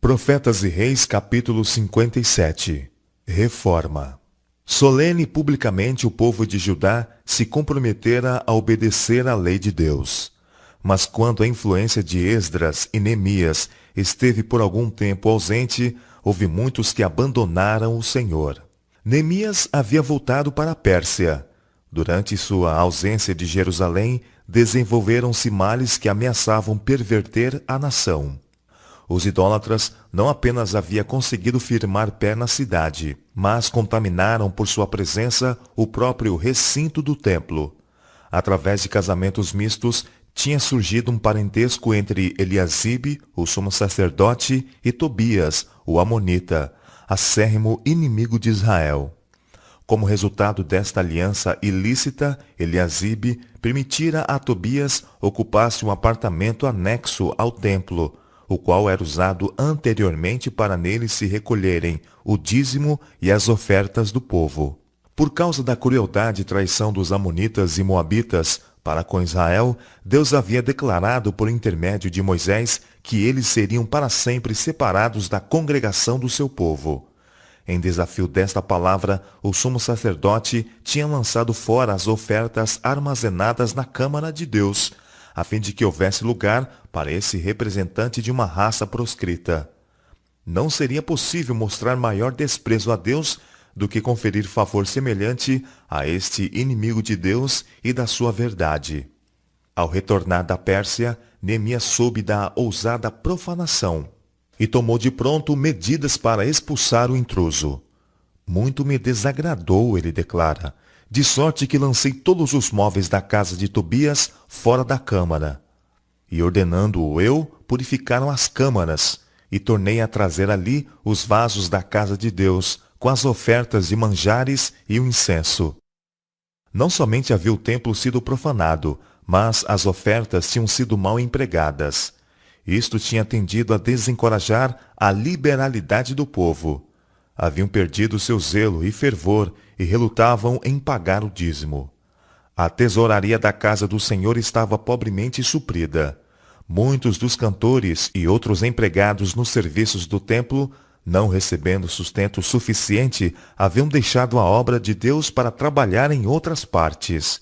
Profetas e Reis, capítulo 57. Reforma. Solene e publicamente o povo de Judá se comprometera a obedecer à lei de Deus. Mas quando a influência de Esdras e Neemias esteve por algum tempo ausente, houve muitos que abandonaram o Senhor. Neemias havia voltado para a Pérsia. Durante sua ausência de Jerusalém, desenvolveram-se males que ameaçavam perverter a nação. Os idólatras não apenas haviam conseguido firmar pé na cidade, mas contaminaram por sua presença o próprio recinto do templo. Através de casamentos mistos, tinha surgido um parentesco entre Eliasibe, o sumo sacerdote, e Tobias, o amonita, acérrimo inimigo de Israel. Como resultado desta aliança ilícita, Eliasibe permitira a Tobias ocupasse um apartamento anexo ao templo, o qual era usado anteriormente para nele se recolherem o dízimo e as ofertas do povo. Por causa da crueldade e traição dos amonitas e moabitas para com Israel, Deus havia declarado por intermédio de Moisés que eles seriam para sempre separados da congregação do seu povo. Em desafio desta palavra, o sumo sacerdote tinha lançado fora as ofertas armazenadas na Câmara de Deus, a fim de que houvesse lugar para esse representante de uma raça proscrita. Não seria possível mostrar maior desprezo a Deus do que conferir favor semelhante a este inimigo de Deus e da sua verdade. Ao retornar da Pérsia, Neemias soube da ousada profanação e tomou de pronto medidas para expulsar o intruso. Muito me desagradou, ele declara, de sorte que lancei todos os móveis da casa de Tobias fora da câmara. E ordenando-o eu, purificaram as câmaras, e tornei a trazer ali os vasos da casa de Deus, com as ofertas de manjares e o incenso. Não somente havia o templo sido profanado, mas as ofertas tinham sido mal empregadas. Isto tinha tendido a desencorajar a liberalidade do povo. Haviam perdido seu zelo e fervor e relutavam em pagar o dízimo. A tesouraria da casa do Senhor estava pobremente suprida. Muitos dos cantores e outros empregados nos serviços do templo, não recebendo sustento suficiente, haviam deixado a obra de Deus para trabalhar em outras partes.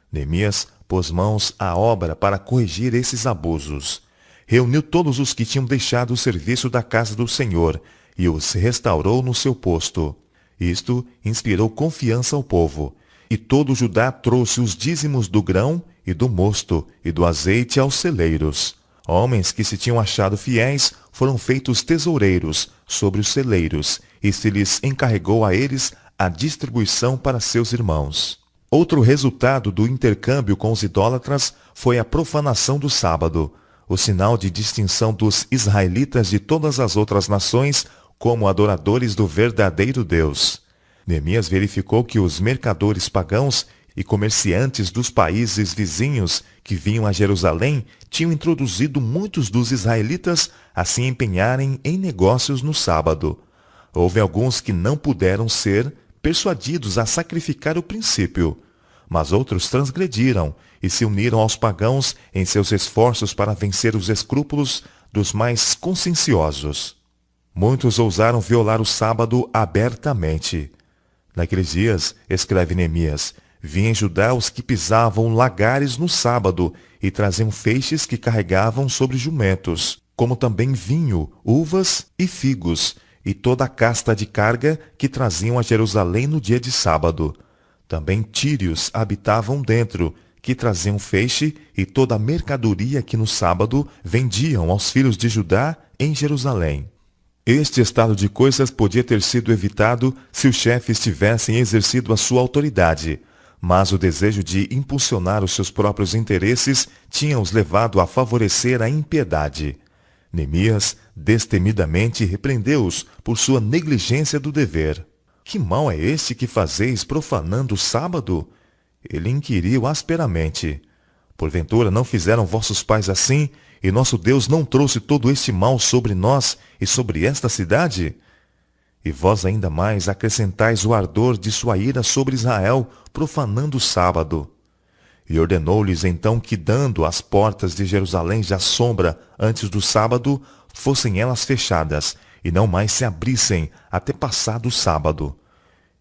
Neemias pôs mãos à obra para corrigir esses abusos. Reuniu todos os que tinham deixado o serviço da casa do Senhor e os restaurou no seu posto. Isto inspirou confiança ao povo, e todo Judá trouxe os dízimos do grão e do mosto e do azeite aos celeiros. Homens que se tinham achado fiéis foram feitos tesoureiros sobre os celeiros, e se lhes encarregou a eles a distribuição para seus irmãos. Outro resultado do intercâmbio com os idólatras foi a profanação do sábado, o sinal de distinção dos israelitas de todas as outras nações como adoradores do verdadeiro Deus. Neemias verificou que os mercadores pagãos e comerciantes dos países vizinhos que vinham a Jerusalém tinham introduzido muitos dos israelitas a se empenharem em negócios no sábado. Houve alguns que não puderam ser persuadidos a sacrificar o princípio, mas outros transgrediram e se uniram aos pagãos em seus esforços para vencer os escrúpulos dos mais conscienciosos. Muitos ousaram violar o sábado abertamente. Naqueles dias, escreve Neemias, vinham em Judá os que pisavam lagares no sábado e traziam feixes que carregavam sobre jumentos, como também vinho, uvas e figos, e toda a casta de carga que traziam a Jerusalém no dia de sábado. Também tírios habitavam dentro, que traziam feixe e toda a mercadoria que no sábado vendiam aos filhos de Judá em Jerusalém. Este estado de coisas podia ter sido evitado se os chefes tivessem exercido a sua autoridade, mas o desejo de impulsionar os seus próprios interesses tinha os levado a favorecer a impiedade. Neemias destemidamente repreendeu-os por sua negligência do dever. Que mal é este que fazeis profanando o sábado? Ele inquiriu asperamente. Porventura não fizeram vossos pais assim, e nosso Deus não trouxe todo este mal sobre nós e sobre esta cidade? E vós ainda mais acrescentais o ardor de sua ira sobre Israel, profanando o sábado. E ordenou-lhes então que, dando às portas de Jerusalém já sombra antes do sábado, fossem elas fechadas, e não mais se abrissem até passado o sábado.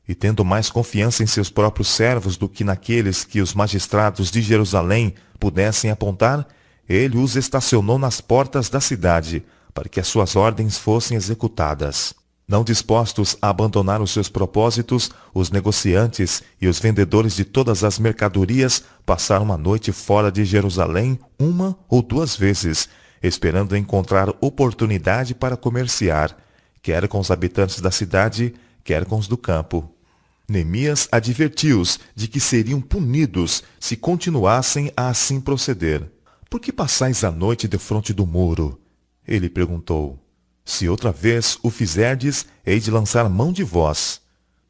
E tendo mais confiança em seus próprios servos do que naqueles que os magistrados de Jerusalém pudessem apontar, ele os estacionou nas portas da cidade, para que as suas ordens fossem executadas. Não dispostos a abandonar os seus propósitos, os negociantes e os vendedores de todas as mercadorias passaram a noite fora de Jerusalém 1 ou 2 vezes, esperando encontrar oportunidade para comerciar, quer com os habitantes da cidade, quer com os do campo. Neemias advertiu-os de que seriam punidos se continuassem a assim proceder. Por que passais a noite defronte do muro? Ele perguntou. Se outra vez o fizerdes, hei de lançar mão de vós.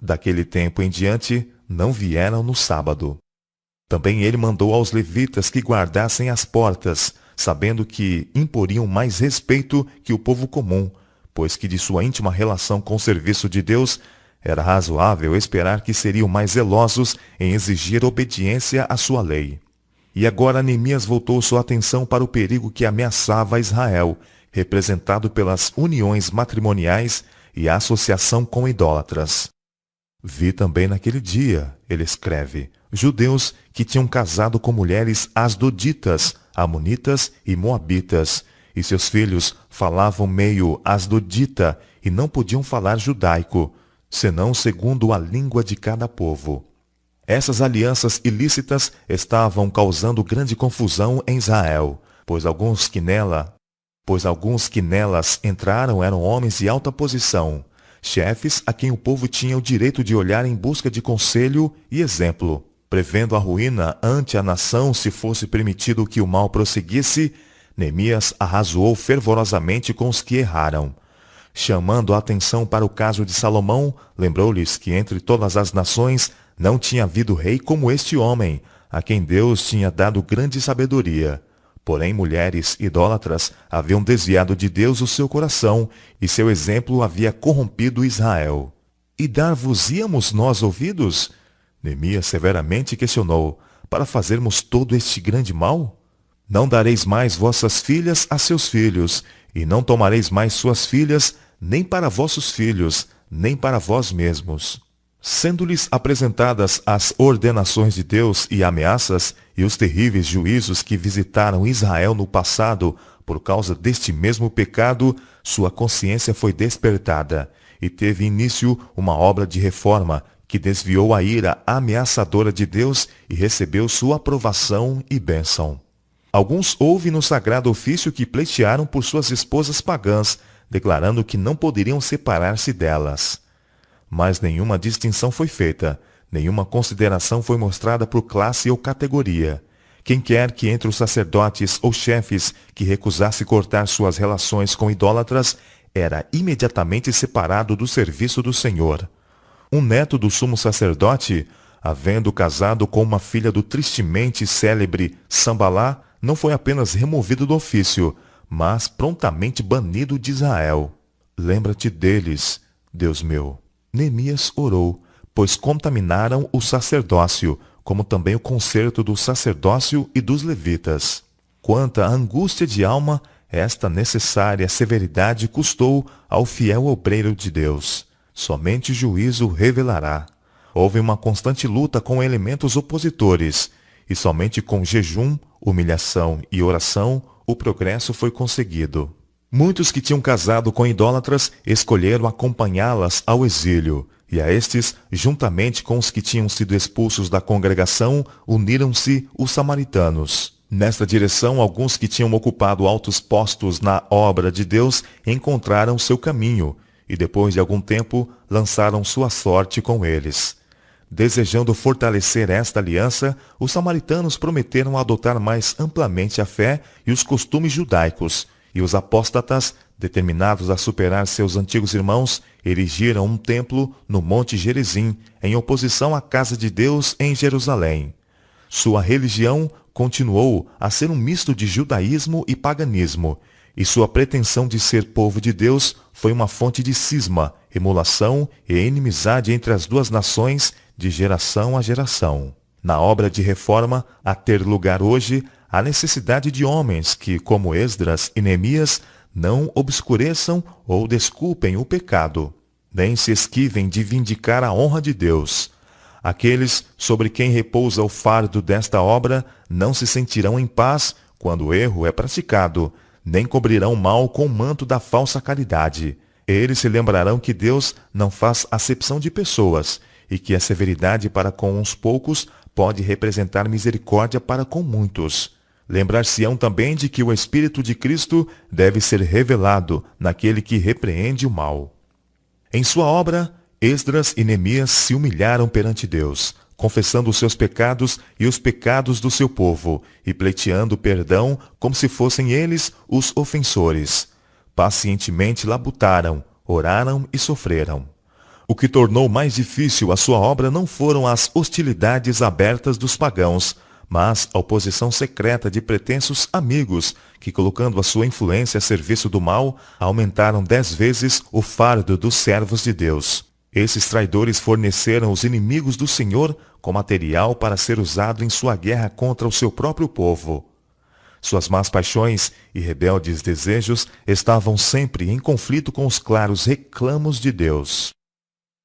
Daquele tempo em diante, não vieram no sábado. Também ele mandou aos levitas que guardassem as portas, sabendo que imporiam mais respeito que o povo comum, pois que de sua íntima relação com o serviço de Deus, era razoável esperar que seriam mais zelosos em exigir obediência à sua lei. E agora Neemias voltou sua atenção para o perigo que ameaçava Israel, representado pelas uniões matrimoniais e a associação com idólatras. Vi também naquele dia, ele escreve, judeus que tinham casado com mulheres asdoditas, amonitas e moabitas, e seus filhos falavam meio asdodita e não podiam falar judaico, senão segundo a língua de cada povo. Essas alianças ilícitas estavam causando grande confusão em Israel, pois alguns que nelas entraram eram homens de alta posição, chefes a quem o povo tinha o direito de olhar em busca de conselho e exemplo, prevendo a ruína ante a nação se fosse permitido que o mal prosseguisse. Neemias arrazoou fervorosamente com os que erraram. Chamando a atenção para o caso de Salomão, lembrou-lhes que entre todas as nações não tinha havido rei como este homem, a quem Deus tinha dado grande sabedoria. Porém, mulheres idólatras haviam desviado de Deus o seu coração, e seu exemplo havia corrompido Israel. E dar-vos-íamos nós ouvidos? Neemias severamente questionou, para fazermos todo este grande mal? Não dareis mais vossas filhas a seus filhos, e não tomareis mais suas filhas, nem para vossos filhos, nem para vós mesmos. Sendo-lhes apresentadas as ordenações de Deus e ameaças e os terríveis juízos que visitaram Israel no passado por causa deste mesmo pecado, sua consciência foi despertada e teve início uma obra de reforma que desviou a ira ameaçadora de Deus e recebeu sua aprovação e bênção. Alguns houve no sagrado ofício que pleitearam por suas esposas pagãs, declarando que não poderiam separar-se delas. Mas nenhuma distinção foi feita, nenhuma consideração foi mostrada por classe ou categoria. Quem quer que entre os sacerdotes ou chefes que recusasse cortar suas relações com idólatras, era imediatamente separado do serviço do Senhor. Um neto do sumo sacerdote, havendo casado com uma filha do tristemente célebre Sambalá, não foi apenas removido do ofício, mas prontamente banido de Israel. Lembra-te deles, Deus meu. Neemias orou, pois contaminaram o sacerdócio, como também o concerto do sacerdócio e dos levitas. Quanta angústia de alma esta necessária severidade custou ao fiel obreiro de Deus. Somente juízo revelará. Houve uma constante luta com elementos opositores, e somente com jejum, humilhação e oração o progresso foi conseguido. Muitos que tinham casado com idólatras escolheram acompanhá-las ao exílio, e a estes, juntamente com os que tinham sido expulsos da congregação, uniram-se os samaritanos. Nesta direção, alguns que tinham ocupado altos postos na obra de Deus encontraram seu caminho, e depois de algum tempo lançaram sua sorte com eles. Desejando fortalecer esta aliança, os samaritanos prometeram adotar mais amplamente a fé e os costumes judaicos, e os apóstatas, determinados a superar seus antigos irmãos, erigiram um templo no Monte Gerizim, em oposição à casa de Deus em Jerusalém. Sua religião continuou a ser um misto de judaísmo e paganismo, e sua pretensão de ser povo de Deus foi uma fonte de cisma, emulação e inimizade entre as duas nações de geração a geração. Na obra de reforma a ter lugar hoje, há necessidade de homens que, como Esdras e Neemias, não obscureçam ou desculpem o pecado, nem se esquivem de vindicar a honra de Deus. Aqueles sobre quem repousa o fardo desta obra não se sentirão em paz quando o erro é praticado, nem cobrirão o mal com o manto da falsa caridade. Eles se lembrarão que Deus não faz acepção de pessoas e que a severidade para com uns poucos pode representar misericórdia para com muitos. Lembrar-se-ão também de que o Espírito de Cristo deve ser revelado naquele que repreende o mal. Em sua obra, Esdras e Neemias se humilharam perante Deus, confessando os seus pecados e os pecados do seu povo, e pleiteando perdão como se fossem eles os ofensores. Pacientemente labutaram, oraram e sofreram. O que tornou mais difícil a sua obra não foram as hostilidades abertas dos pagãos, mas a oposição secreta de pretensos amigos, que, colocando a sua influência a serviço do mal, aumentaram 10 vezes o fardo dos servos de Deus. Esses traidores forneceram os inimigos do Senhor com material para ser usado em sua guerra contra o seu próprio povo. Suas más paixões e rebeldes desejos estavam sempre em conflito com os claros reclamos de Deus.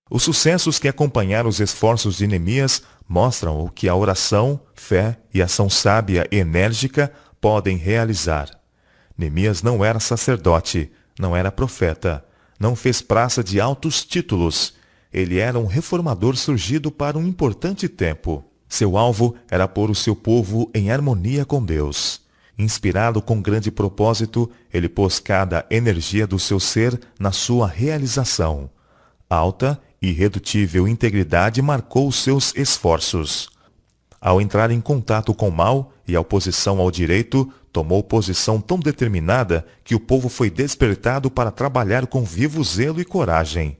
Os sucessos que acompanharam os esforços de Neemias mostram o que a oração, fé e ação sábia e enérgica podem realizar. Neemias não era sacerdote, não era profeta, não fez praça de altos títulos. Ele era um reformador surgido para um importante tempo. Seu alvo era pôr o seu povo em harmonia com Deus. Inspirado com grande propósito, ele pôs cada energia do seu ser na sua realização. Alta e irredutível integridade marcou os seus esforços. Ao entrar em contato com o mal e a oposição ao direito, tomou posição tão determinada que o povo foi despertado para trabalhar com vivo zelo e coragem.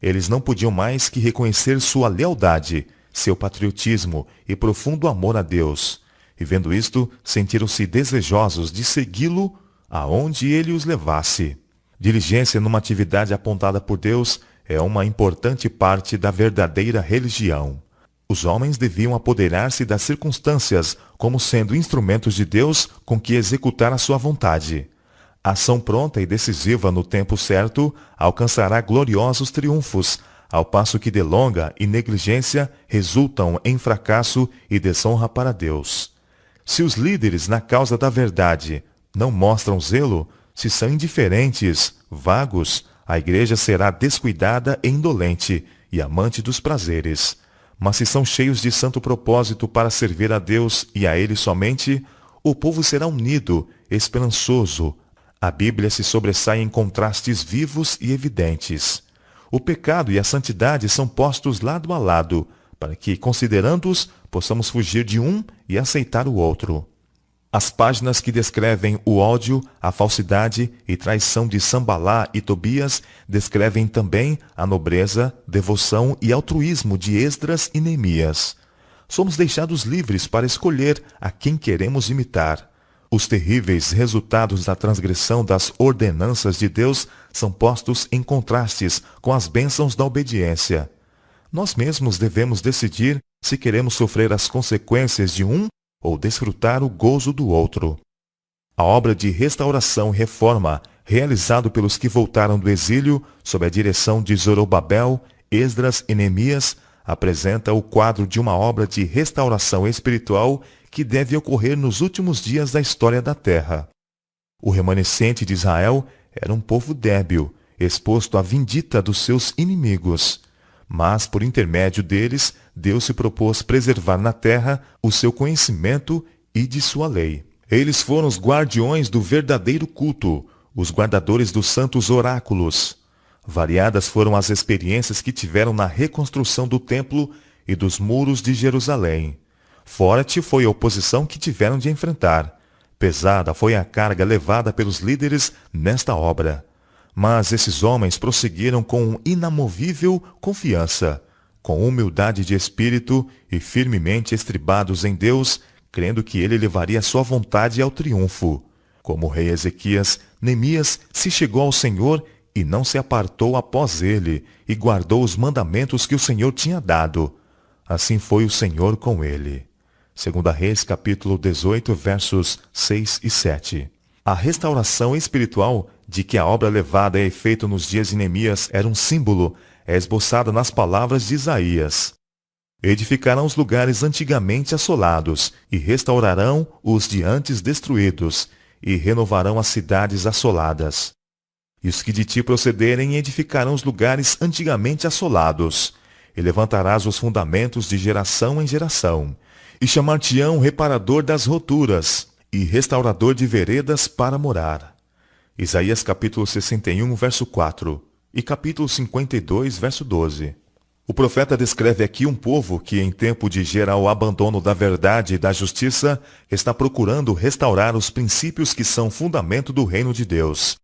Eles não podiam mais que reconhecer sua lealdade, seu patriotismo e profundo amor a Deus. E vendo isto, sentiram-se desejosos de segui-lo aonde ele os levasse. Diligência numa atividade apontada por Deus é uma importante parte da verdadeira religião. Os homens deviam apoderar-se das circunstâncias como sendo instrumentos de Deus com que executar a sua vontade. A ação pronta e decisiva no tempo certo alcançará gloriosos triunfos, ao passo que delonga e negligência resultam em fracasso e desonra para Deus. Se os líderes na causa da verdade não mostram zelo, se são indiferentes, vagos, a igreja será descuidada e indolente e amante dos prazeres. Mas se são cheios de santo propósito para servir a Deus e a Ele somente, o povo será unido, esperançoso. A Bíblia se sobressai em contrastes vivos e evidentes. O pecado e a santidade são postos lado a lado, para que, considerando-os, possamos fugir de um e aceitar o outro. As páginas que descrevem o ódio, a falsidade e traição de Sambalá e Tobias descrevem também a nobreza, devoção e altruísmo de Esdras e Neemias. Somos deixados livres para escolher a quem queremos imitar. Os terríveis resultados da transgressão das ordenanças de Deus são postos em contrastes com as bênçãos da obediência. Nós mesmos devemos decidir se queremos sofrer as consequências de um ou desfrutar o gozo do outro. A obra de restauração e reforma, realizado pelos que voltaram do exílio, sob a direção de Zorobabel, Esdras e Neemias, apresenta o quadro de uma obra de restauração espiritual que deve ocorrer nos últimos dias da história da terra. O remanescente de Israel era um povo débil, exposto à vindita dos seus inimigos. Mas, por intermédio deles, Deus se propôs preservar na terra o seu conhecimento e de sua lei. Eles foram os guardiões do verdadeiro culto, os guardadores dos santos oráculos. Variadas foram as experiências que tiveram na reconstrução do templo e dos muros de Jerusalém. Forte foi a oposição que tiveram de enfrentar. Pesada foi a carga levada pelos líderes nesta obra. Mas esses homens prosseguiram com inamovível confiança, com humildade de espírito e firmemente estribados em Deus, crendo que ele levaria sua vontade ao triunfo. Como o rei Ezequias, Neemias se chegou ao Senhor e não se apartou após ele, e guardou os mandamentos que o Senhor tinha dado. Assim foi o Senhor com ele. 2 Reis, capítulo 18, versos 6 e 7. A restauração espiritual de que a obra levada a efeito nos dias de Neemias era um símbolo é esboçada nas palavras de Isaías. Edificarão os lugares antigamente assolados, e restaurarão os de antes destruídos, e renovarão as cidades assoladas. E os que de ti procederem edificarão os lugares antigamente assolados, e levantarás os fundamentos de geração em geração, e chamar-te-ão reparador das roturas, e restaurador de veredas para morar. Isaías capítulo 61, verso 4 e capítulo 52, verso 12. O profeta descreve aqui um povo que, em tempo de geral abandono da verdade e da justiça, está procurando restaurar os princípios que são fundamento do reino de Deus.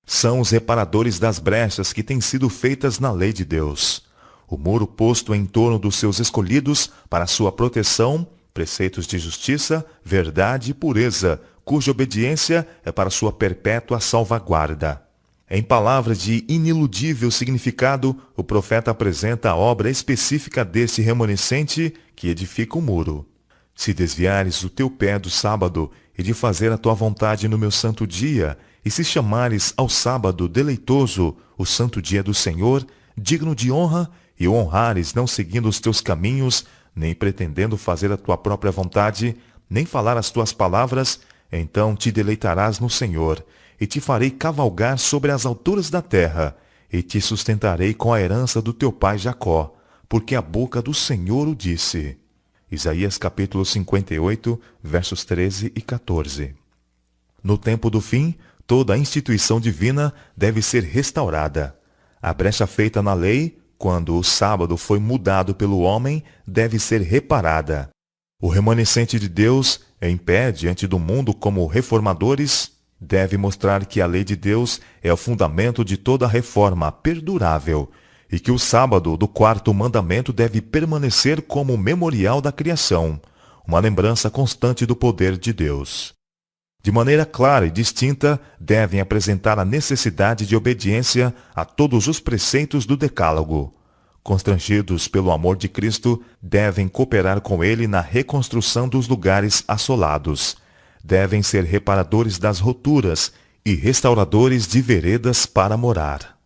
São os reparadores das brechas que têm sido feitas na lei de Deus. O muro posto em torno dos seus escolhidos para sua proteção, preceitos de justiça, verdade e pureza, cuja obediência é para sua perpétua salvaguarda. Em palavras de iniludível significado, o profeta apresenta a obra específica desse remanescente que edifica o muro. Se desviares o teu pé do sábado e de fazer a tua vontade no meu santo dia, e se chamares ao sábado deleitoso, o santo dia do Senhor, digno de honra, e o honrares não seguindo os teus caminhos, nem pretendendo fazer a tua própria vontade, nem falar as tuas palavras, então te deleitarás no Senhor, e te farei cavalgar sobre as alturas da terra, e te sustentarei com a herança do teu pai Jacó, porque a boca do Senhor o disse. Isaías capítulo 58, versos 13 e 14. No tempo do fim, toda a instituição divina deve ser restaurada. A brecha feita na lei, quando o sábado foi mudado pelo homem, deve ser reparada. O remanescente de Deus, em pé diante do mundo como reformadores, deve mostrar que a lei de Deus é o fundamento de toda reforma perdurável e que o sábado do quarto mandamento deve permanecer como memorial da criação, uma lembrança constante do poder de Deus. De maneira clara e distinta, devem apresentar a necessidade de obediência a todos os preceitos do Decálogo. Constrangidos pelo amor de Cristo, devem cooperar com ele na reconstrução dos lugares assolados. Devem ser reparadores das roturas e restauradores de veredas para morar.